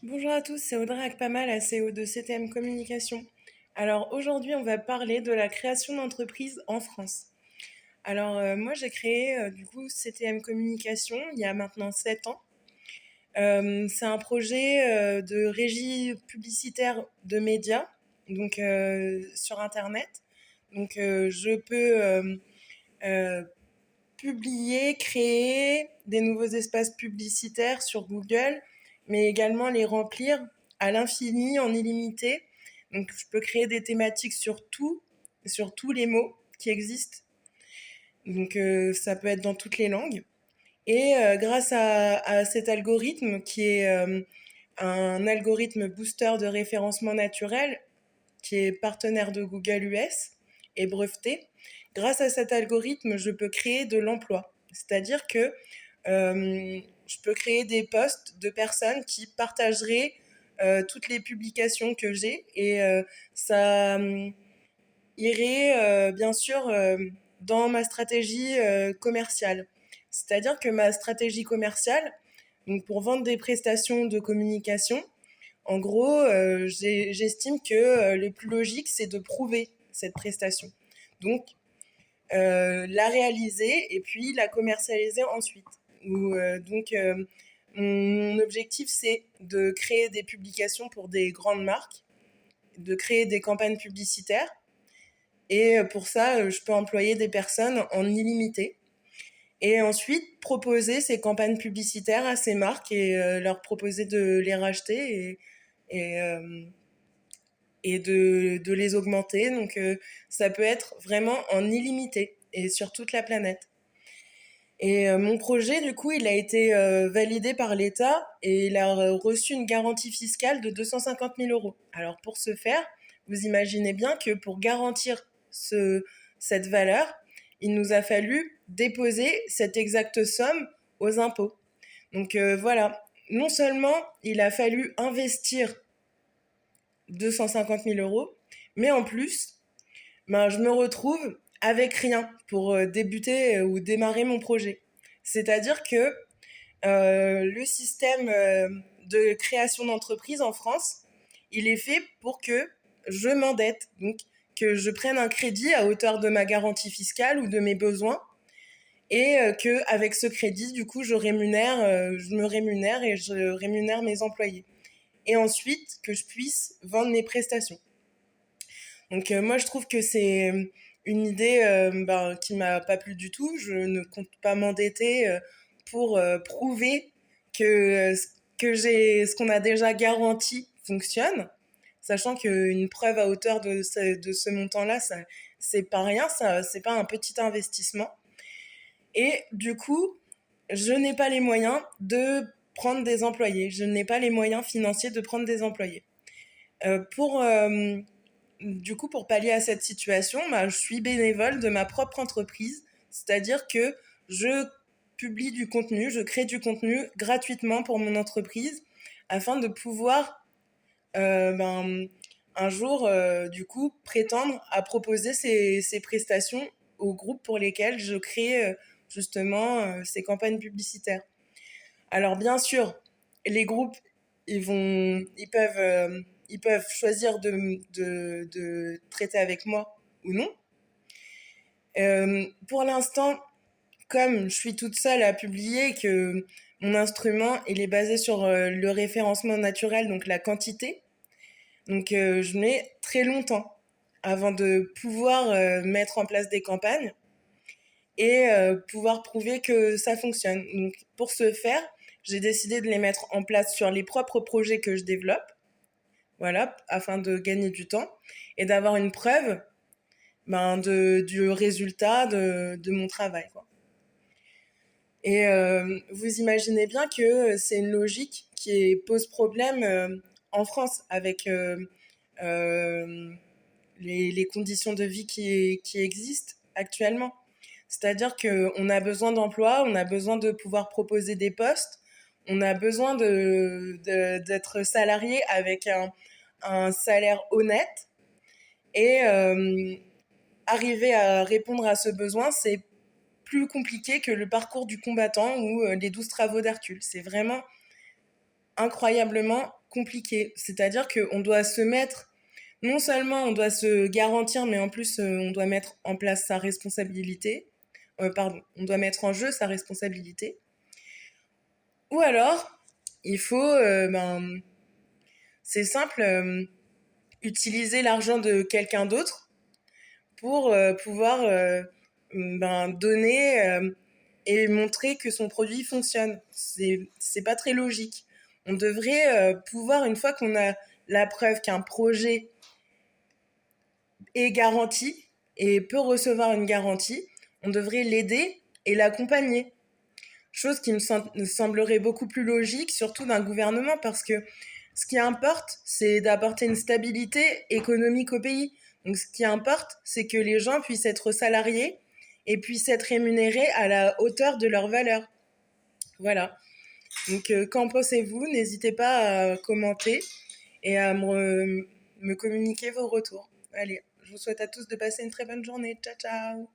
Bonjour à tous, c'est Audrey Akpama, la CEO de CTM Communication. Alors aujourd'hui, on va parler de la création d'entreprises en France. Moi, j'ai créé du coup CTM Communication il y a maintenant 7 ans. C'est un projet de régie publicitaire de médias, donc sur Internet. Je peux euh, publier, créer des nouveaux espaces publicitaires sur Google, mais également les remplir à l'infini, en illimité. Donc, je peux créer des thématiques sur tous les mots qui existent. Ça peut être dans toutes les langues. Et grâce à cet algorithme qui est un algorithme booster de référencement naturel, qui est partenaire de Google US et breveté. Grâce à cet algorithme, je peux créer de l'emploi. C'est-à-dire que je peux créer des posts de personnes qui partageraient toutes les publications que j'ai et ça irait bien sûr dans ma stratégie commerciale. C'est-à-dire que ma stratégie commerciale, donc pour vendre des prestations de communication, en gros, j'estime que le plus logique, c'est de prouver cette prestation. Donc, la réaliser et puis la commercialiser ensuite. Mon objectif, c'est de créer des publications pour des grandes marques, de créer des campagnes publicitaires. Et pour ça, je peux employer des personnes en illimité. Et ensuite, proposer ces campagnes publicitaires à ces marques et leur proposer de les racheter et, euh, et de les augmenter. Ça peut être vraiment en illimité et sur toute la planète. Et mon projet, du coup, il a été validé par l'État et il a reçu une garantie fiscale de 250 000 euros. Alors pour ce faire, vous imaginez bien que pour garantir cette valeur, il nous a fallu déposer cette exacte somme aux impôts. Voilà, non seulement il a fallu investir 250 000 euros, mais en plus, je me retrouve avec rien pour débuter ou démarrer mon projet. C'est-à-dire que le système de création d'entreprise en France, il est fait pour que je m'endette, donc que je prenne un crédit à hauteur de ma garantie fiscale ou de mes besoins, et que avec ce crédit, du coup, je me rémunère et je rémunère mes employés. Et ensuite, que je puisse vendre mes prestations. Moi, je trouve que c'est une idée qui m'a pas plu du tout. Je ne compte pas m'endetter pour prouver que ce qu'on a déjà garanti fonctionne, sachant qu'une preuve à hauteur de ce montant-là, ça c'est pas rien, ça c'est pas un petit investissement. Et du coup, je n'ai pas les moyens de prendre des employés. Je n'ai pas les moyens financiers de prendre des employés. Pour Du coup, pour pallier à cette situation, je suis bénévole de ma propre entreprise, c'est-à-dire que je publie du contenu, je crée du contenu gratuitement pour mon entreprise afin de pouvoir un jour, du coup, prétendre à proposer ces prestations aux groupes pour lesquels je crée justement ces campagnes publicitaires. Alors bien sûr, les groupes, ils peuvent choisir de traiter avec moi ou non. Pour l'instant, comme je suis toute seule à publier, que mon instrument il est basé sur le référencement naturel, donc la quantité, je mets très longtemps avant de pouvoir mettre en place des campagnes et pouvoir prouver que ça fonctionne. Donc, pour ce faire, j'ai décidé de les mettre en place sur les propres projets que je développe, voilà, afin de gagner du temps et d'avoir une preuve du résultat de mon travail, quoi. Et vous imaginez bien que c'est une logique pose problème en France avec euh, les conditions de vie qui existent actuellement. C'est-à-dire qu'on a besoin d'emploi, on a besoin de pouvoir proposer des postes, on a besoin d'être salarié avec un salaire honnête et arriver à répondre à ce besoin, c'est plus compliqué que le parcours du combattant ou les 12 travaux d'Hercule. C'est vraiment incroyablement compliqué. C'est-à-dire qu'on doit se mettre, non seulement on doit se garantir, mais en plus on doit mettre en place sa responsabilité. Pardon, on doit mettre en jeu sa responsabilité. Ou alors, il faut, c'est simple, utiliser l'argent de quelqu'un d'autre pour pouvoir donner et montrer que son produit fonctionne. C'est pas très logique. On devrait pouvoir, une fois qu'on a la preuve qu'un projet est garanti et peut recevoir une garantie, on devrait l'aider et l'accompagner. Chose qui me semblerait beaucoup plus logique, surtout d'un gouvernement, parce que ce qui importe, c'est d'apporter une stabilité économique au pays. Donc ce qui importe, c'est que les gens puissent être salariés et puissent être rémunérés à la hauteur de leur valeur. Voilà. Donc qu'en pensez-vous? N'hésitez pas à commenter et à me communiquer vos retours. Allez, je vous souhaite à tous de passer une très bonne journée. Ciao, ciao!